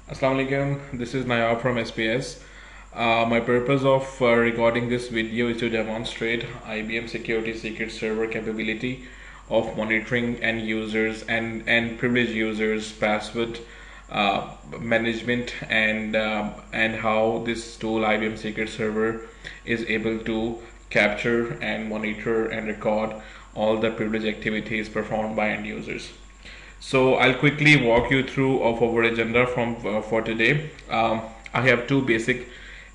Assalamu alaikum. This is Nayab from SPS. My purpose of recording this video is to demonstrate IBM Security Secret Server capability of monitoring end users and privileged users password management and how this tool IBM Secret Server is able to capture and monitor and record all the privileged activities performed by end users. So I'll quickly walk you through of our agenda for today. I have two basic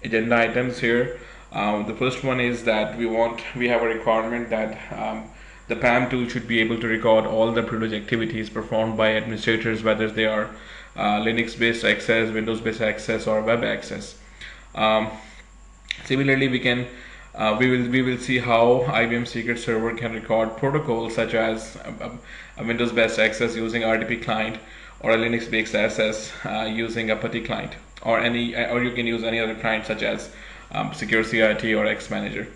agenda items here. The first one is that we have a requirement that the PAM tool should be able to record all the privileged activities performed by administrators, whether they are Linux-based access, Windows-based access, or web access. Similarly, we will see how IBM Secret Server can record protocols such as a Windows-based access using RDP client, or a Linux-based access using a PuTTY client, or you can use any other client such as Secure CIT or Xmanager.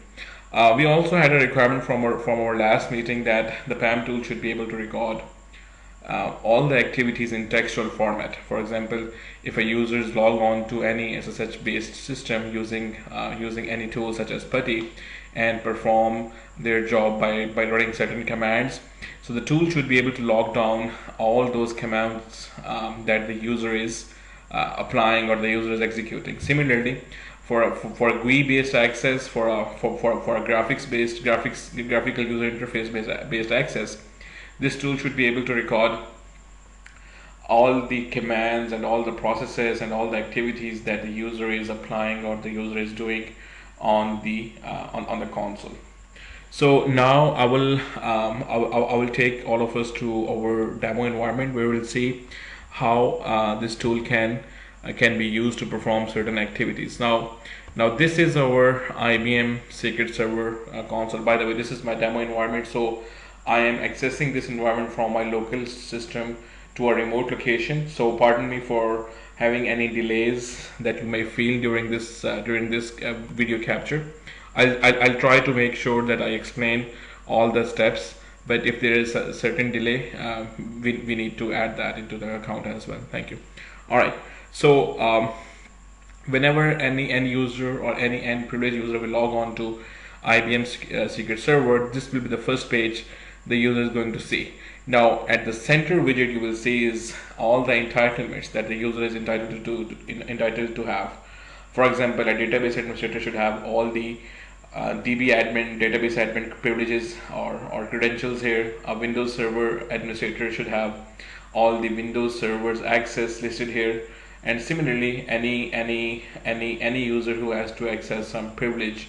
We also had a requirement from our last meeting that the PAM tool should be able to record all the activities in textual format. For example, if a user is logged on to any SSH-based system using any tool such as PuTTY and perform their job by running certain commands, so the tool should be able to log down all those commands that the user is applying or the user is executing. Similarly, for a GUI-based access, for a graphical user interface based access, this tool should be able to record all the commands and all the processes and all the activities that the user is applying or the user is doing on the console. So now I will take all of us to our demo environment where we'll see how this tool can be used to perform certain activities. Now this is our IBM Secret Server console. By the way, this is my demo environment, so I am accessing this environment from my local system to a remote location. So pardon me for having any delays that you may feel during this video capture. I'll try to make sure that I explain all the steps, but if there is a certain delay, we need to add that into the account as well. Thank you. All right. So whenever any end user or any end privileged user will log on to IBM Secret Server, this will be the first page the user is going to see. Now at the center widget you will see is all the entitlements that the user is entitled to have. For example, a database administrator should have all the DB admin, database admin privileges or credentials here. A Windows Server administrator should have all the Windows servers access listed here. And similarly, any user who has to access some privilege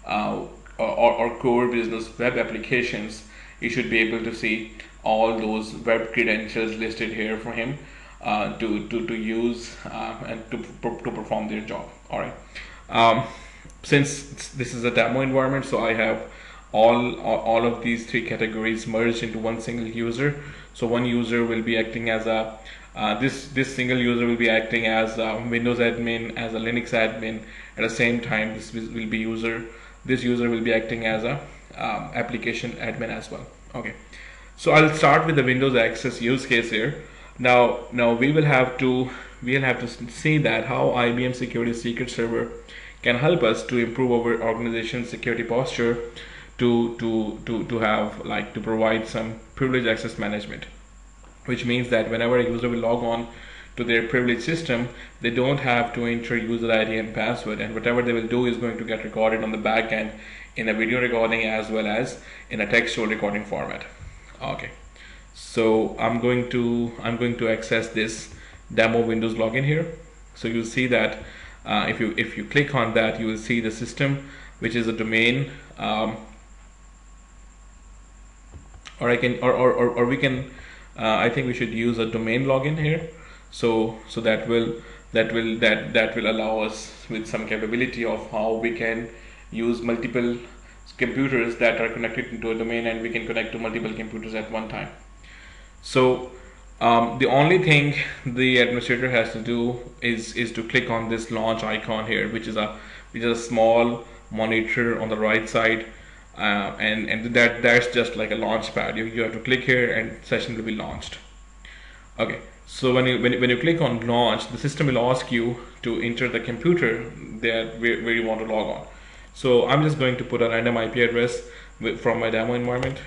or core business web applications, you should be able to see all those web credentials listed here for him to use and to perform their job. All right. Since this is a demo environment, so I have all of these three categories merged into one single user. So one user will be acting as a this single user will be acting as a Windows admin, as a Linux admin. At the same time, this user will be acting as a application admin as well. Okay, so I'll start with the Windows access use case here. Now we will have to see that how IBM Security Secret Server can help us to improve our organization's security posture to have to provide some privileged access management, which means that whenever a user will log on to their privileged system, they don't have to enter user ID and password, and whatever they will do is going to get recorded on the back end in a video recording as well as in a textual recording format. Okay, so I'm going to access this demo Windows login here. So you'll see that if you click on that, you will see the system, which is a domain, or we can I think we should use a domain login here. So that will allow us with some capability of how we can use multiple computers that are connected into a domain, and we can connect to multiple computers at one time. So the only thing the administrator has to do is to click on this launch icon here, which is a small monitor on the right side, and that's just like a launch pad. You have to click here and session will be launched. Okay, So when you click on launch, the system will ask you to enter the computer that where you want to log on. So I'm just going to put a random IP address from my demo environment.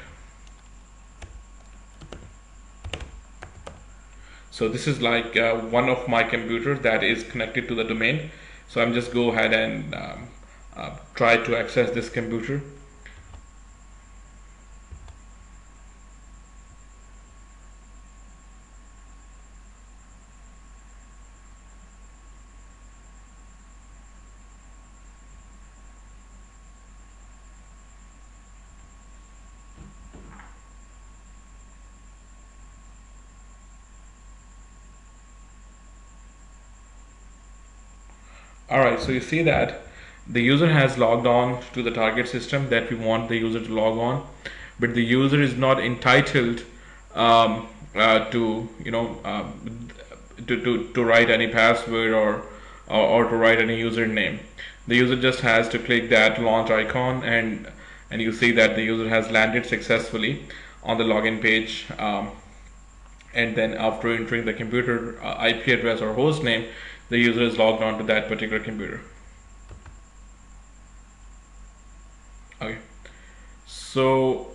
So this is like one of my computers that is connected to the domain. So I'm just go ahead and try to access this computer. Alright, so you see that the user has logged on to the target system that we want the user to log on, but the user is not entitled to to write any password or to write any username. The user just has to click that launch icon, and you see that the user has landed successfully on the login page. And then after entering the computer IP address or host name, the user is logged on to that particular computer. Okay, so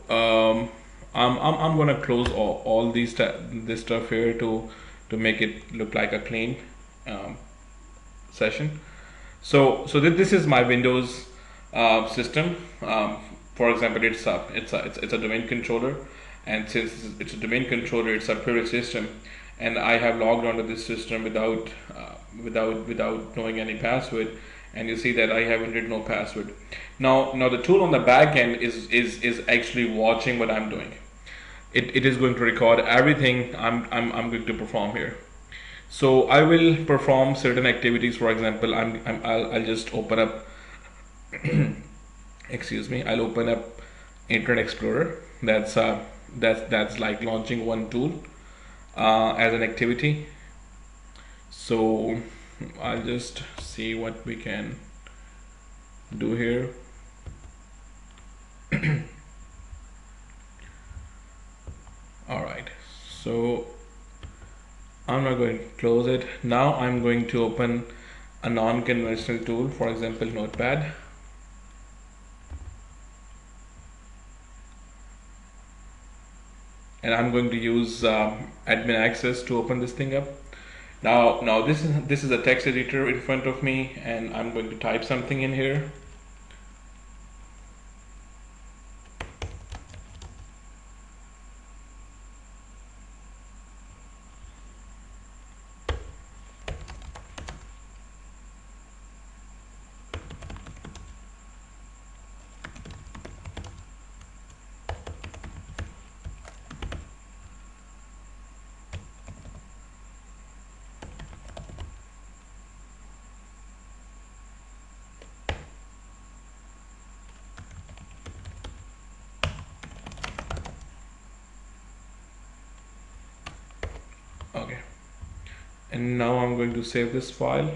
I'm gonna close all these this stuff here to make it look like a clean session. So this is my Windows system. For example, it's a domain controller, and since it's a domain controller, it's a privileged system, and I have logged onto this system without knowing any password, and you see that I have entered no password. Now the tool on the back end is actually watching what I'm doing. It is going to record everything I'm going to perform here. So I will perform certain activities. For example, I'll just open up excuse me, I'll open up Internet Explorer. That's like launching one tool as an activity. So I'll just see what we can do here. All right, so I'm not going to close it. Now I'm going to open a non-conventional tool, for example, Notepad. And I'm going to use admin access to open this thing up. Now this is a text editor in front of me, and I'm going to type something in here. Okay, and now I'm going to save this file.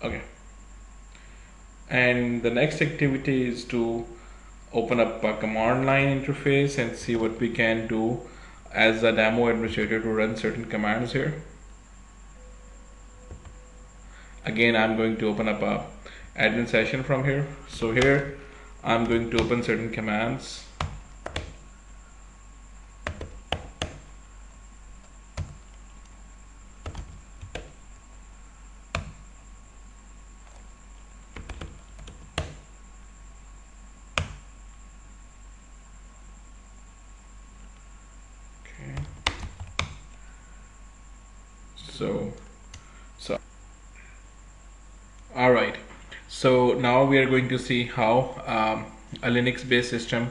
Okay, and the next activity is to open up a command line interface and see what we can do as a demo administrator to run certain commands here. Again, I'm going to open up a admin session from here. So here I'm going to open certain commands. Okay. So all right, so now we are going to see how a Linux based system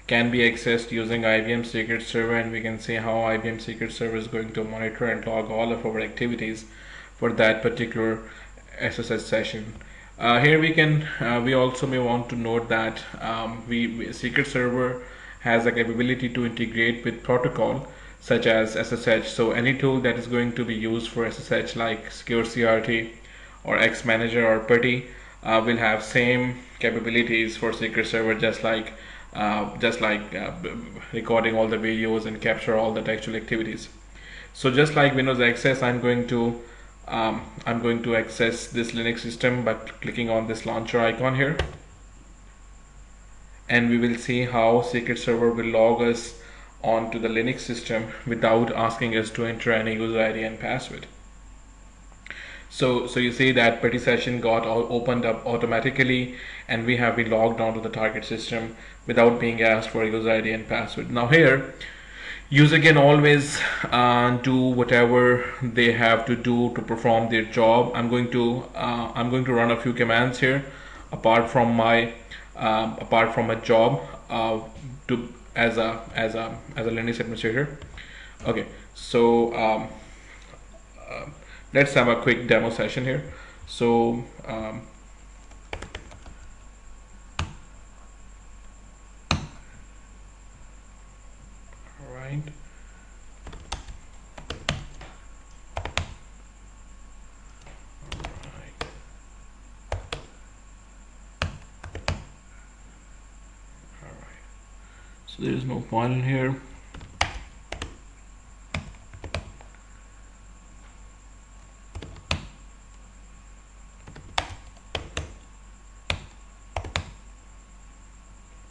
can be accessed using IBM Secret Server, and we can see how IBM Secret Server is going to monitor and log all of our activities for that particular SSH session. Here we also may want to note that Secret Server has a capability to integrate with protocol such as SSH. So any tool that is going to be used for SSH like Secure CRT or X Manager or PuTTY will have same capabilities for Secret Server, just like recording all the videos and capture all the textual activities. So just like Windows Access, I'm going to access this Linux system by clicking on this launcher icon here, and we will see how Secret Server will log us onto the Linux system without asking us to enter any user ID and password. So you see that PuTTY session got opened up automatically, and we have been logged onto the target system without being asked for a user ID and password. Now here, user can always do whatever they have to do to perform their job. I'm going to run a few commands here apart from my job to as a Linux administrator. Okay, so let's have a quick demo session here. So all right. So there is no file in here.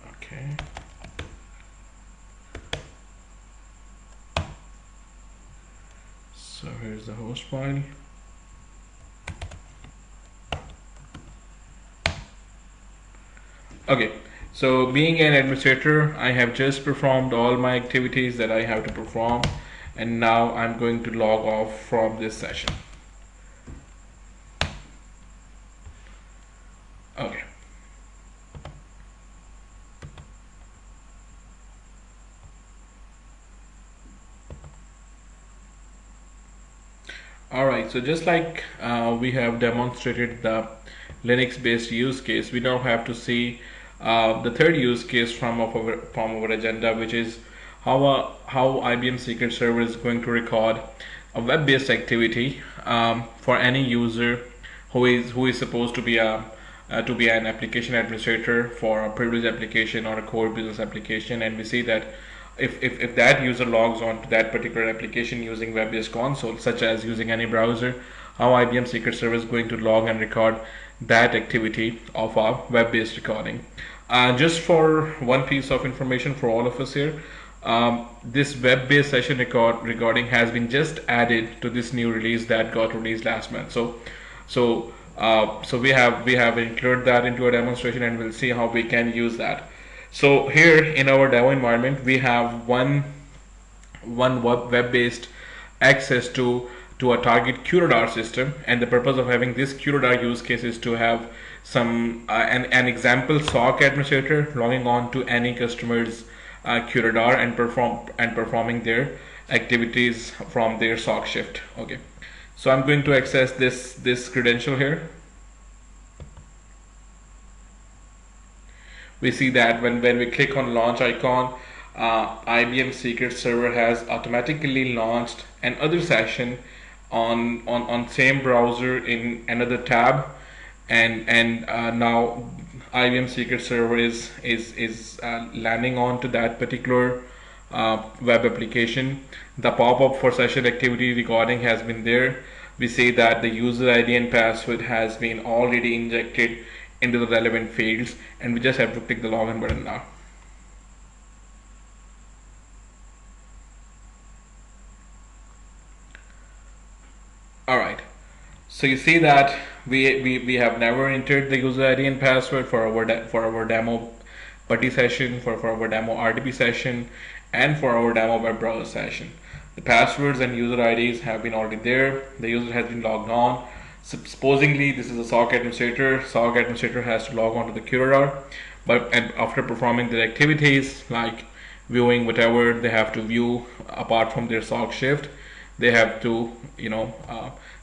Okay. So here's the host file. Okay. So being an administrator, I have just performed all my activities that I have to perform, and now I'm going to log off from this session. Okay. Alright, so just like we have demonstrated the Linux based use case, we now have to see the third use case from our agenda, which is how IBM Secret Server is going to record a web-based activity for any user who is supposed to be an application administrator for a privileged application or a core business application. And we see that if that user logs on to that particular application using web-based console, such as using any browser, how IBM Secret Server is going to log and record that activity of a web-based recording. Just for one piece of information for all of us here, this web-based session recording has been just added to this new release that got released last month. So we have included that into a demonstration, and we'll see how we can use that. So here in our demo environment, we have one web-based access to a target QRadar system, and the purpose of having this QRadar use case is to have some an example SOC administrator logging on to any customer's QRadar and performing their activities from their SOC shift. Okay, so I'm going to access this credential here. We see that when we click on launch icon, IBM Secret Server has automatically launched another session on same browser in another tab, and now IBM Secret Server is landing on to that particular web application. The pop-up for session activity recording has been there. We see that the user ID and password has been already injected into the relevant fields, and we just have to click the login button now. Alright, so you see that we have never entered the user ID and password for our demo PuTTY session, for our demo RDP session, and for our demo web browser session. The passwords and user IDs have been already there. The user has been logged on. Supposingly this is a SOC administrator. SOC administrator has to log on to the QRadar, and after performing their activities like viewing whatever they have to view apart from their SOC shift, they have to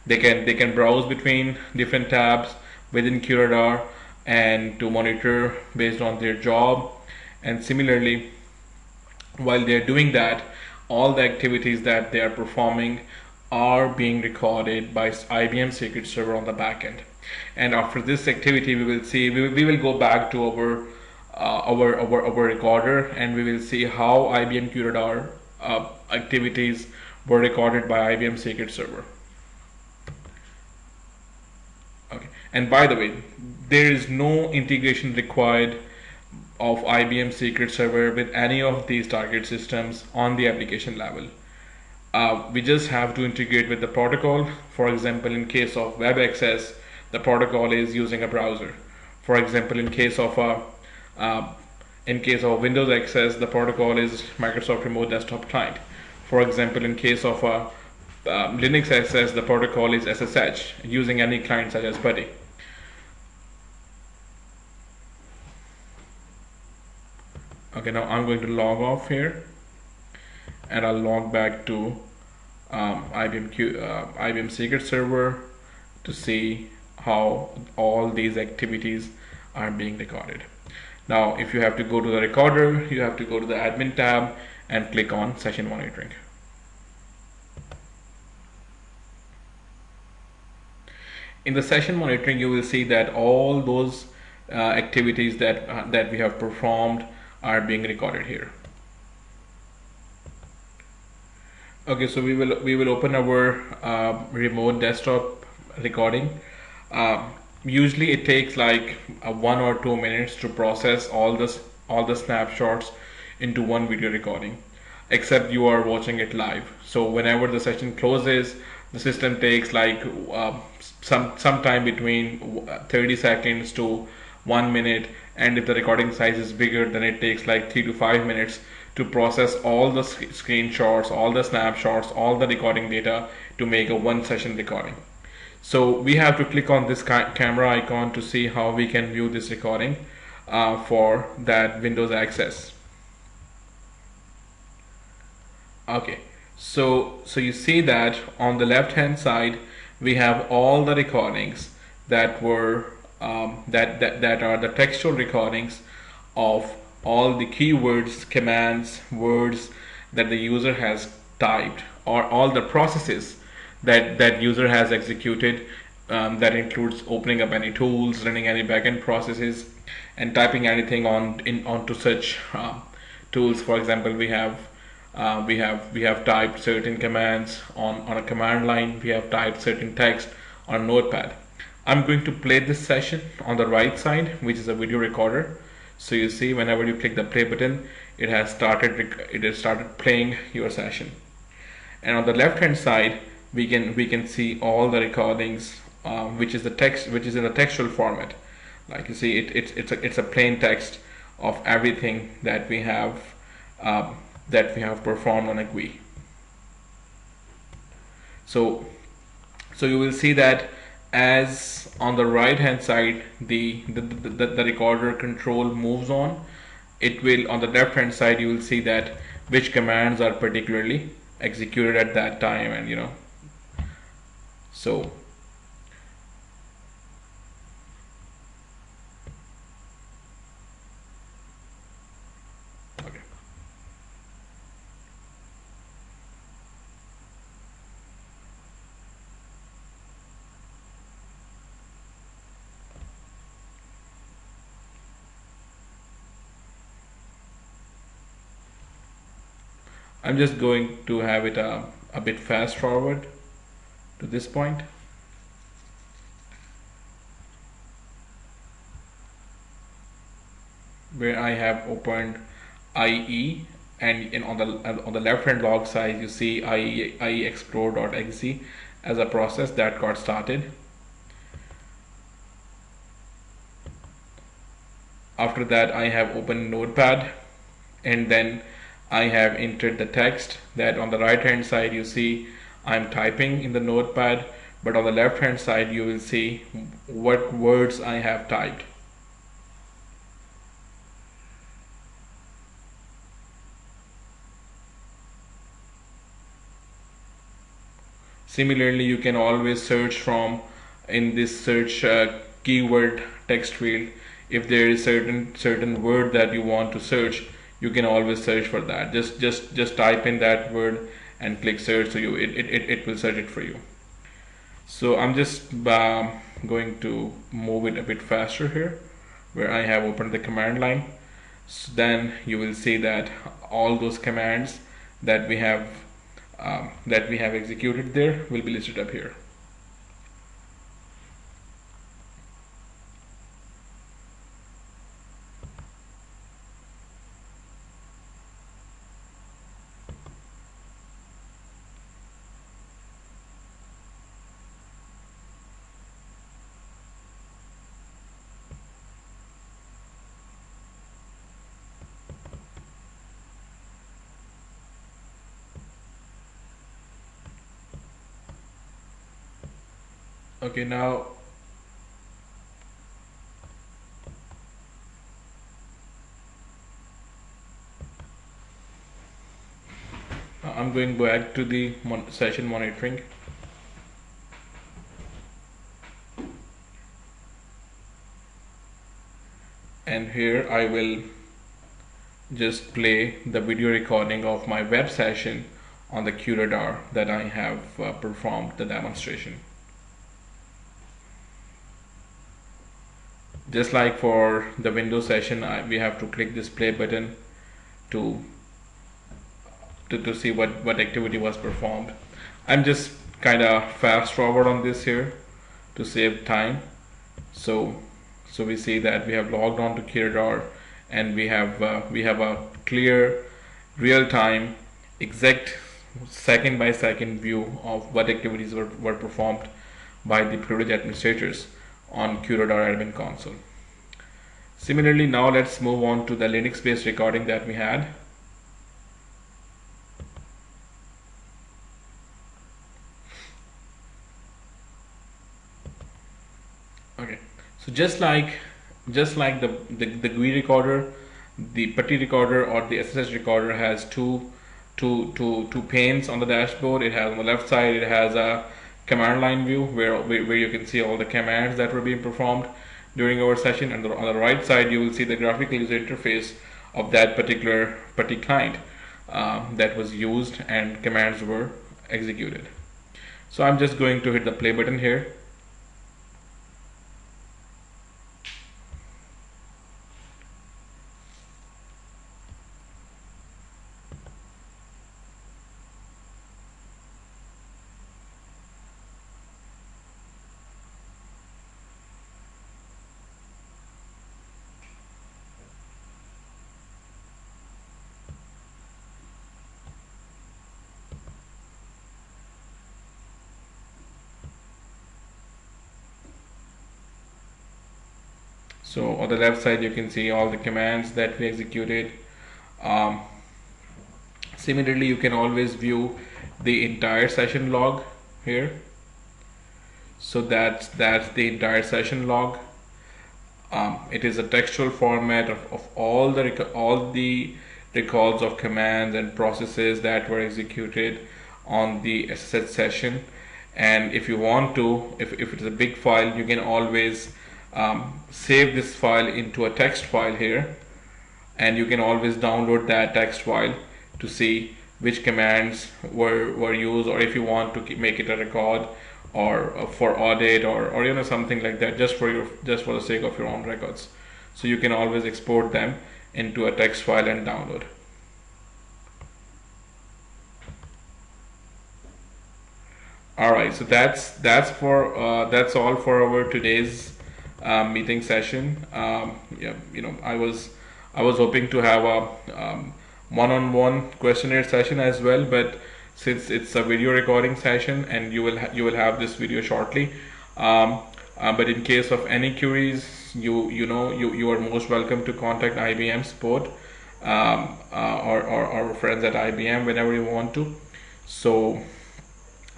they can browse between different tabs within QRadar and to monitor based on their job. And similarly, while they're doing that, all the activities that they are performing are being recorded by IBM Secret Server on the backend. And after this activity, we will see we will go back to our recorder, and we will see how IBM QRadar activities were recorded by IBM Secret Server. Okay, and by the way, there is no integration required of IBM Secret Server with any of these target systems on the application level. We just have to integrate with the protocol. For example, in case of web access, the protocol is using a browser. For example, in case of Windows access, the protocol is Microsoft Remote Desktop Client. For example, in case of Linux access, the protocol is SSH, using any client such as PuTTY. Okay, now I'm going to log off here, and I'll log back to IBM Secret Server to see how all these activities are being recorded. Now, if you have to go to the recorder, you have to go to the admin tab and click on session monitoring. In the session monitoring, you will see that all those activities that we have performed are being recorded here. Okay, so we will open our remote desktop recording. Usually it takes like 1 or 2 minutes to process all the snapshots into one video recording, except you are watching it live. So whenever the session closes, the system takes like some time between 30 seconds to 1 minute, and if the recording size is bigger, then it takes like 3 to 5 minutes to process all the screenshots, all the snapshots, all the recording data to make a one session recording. So we have to click on this camera icon to see how we can view this recording for that Windows access. Okay, so you see that on the left hand side we have all the recordings that were that are the textual recordings of all the keywords, commands, words that the user has typed, or all the processes that user has executed. That includes opening up any tools, running any backend processes, and typing anything onto such tools. For example, we have typed certain commands on a command line. We have typed certain text on a notepad. I'm going to play this session on the right side, which is a video recorder. So you see, whenever you click the play button, it has started playing your session. And on the left hand side, we can see all the recordings, which is in the textual format. Like you see, it's a plain text of everything that we have performed on a GUI. So you will see that as on the right hand side the recorder control moves on, it will, on the left hand side, you will see that which commands are particularly executed at that time, and so okay. I'm just going to have it a bit fast forward to this point. Where I have opened IE, and on the left hand log side you see IE explore.exe as a process that got started. After that, I have opened Notepad, and then I have entered the text that on the right hand side you see I'm typing in the Notepad, but on the left hand side you will see what words I have typed. Similarly, you can always search from in this search keyword text field. If there is certain word that you want to search, you can always search for that. Just type in that word and click search, so it will search it for you. So I'm just going to move it a bit faster here, where I have opened the command line. So then you will see that all those commands that we have executed there will be listed up here. Okay, now I'm going back to the session monitoring. And here I will just play the video recording of my web session on the QRadar that I have performed the demonstration. Just like for the Windows session, we have to click this play button to see what activity was performed. I'm just kind of fast forward on this here to save time. So we see that we have logged on to QRadar, and we have a clear, real-time, exact second by second view of what activities were performed by the privileged administrators on QRadar admin console. Similarly, now let's move on to the Linux based recording that we had. Okay, so just like the GUI recorder, the PuTTY recorder or the SSH recorder has two panes on the dashboard. It has on the left side, it has a command line view where you can see all the commands that were being performed during our session, and on the right side you will see the graphical user interface of that particular PuTTY client that was used and commands were executed. So I'm just going to hit the play button here. So on the left side you can see all the commands that we executed. Similarly, you can always view the entire session log here. So that's the entire session log. It is a textual format of all the records of commands and processes that were executed on the SSH session. And if you want to, if it's a big file, you can always save this file into a text file here, and you can always download that text file to see which commands were used, or if you want to make it a record or for audit or you know, something like that, just for the sake of your own records. So you can always export them into a text file and download. Alright, so that's all for our today's meeting session. Yeah, you know, I was hoping to have a one-on-one questionnaire session as well, but since it's a video recording session and you will have this video shortly, but in case of any queries, you are most welcome to contact IBM support or friends at IBM whenever you want to. So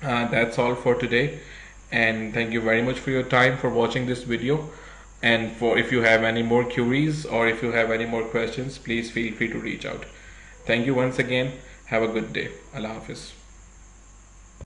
that's all for today, and thank you very much for your time for watching this video. And if you have any more queries or if you have any more questions, please feel free to reach out. Thank you once again. Have a good day. Allah Hafiz.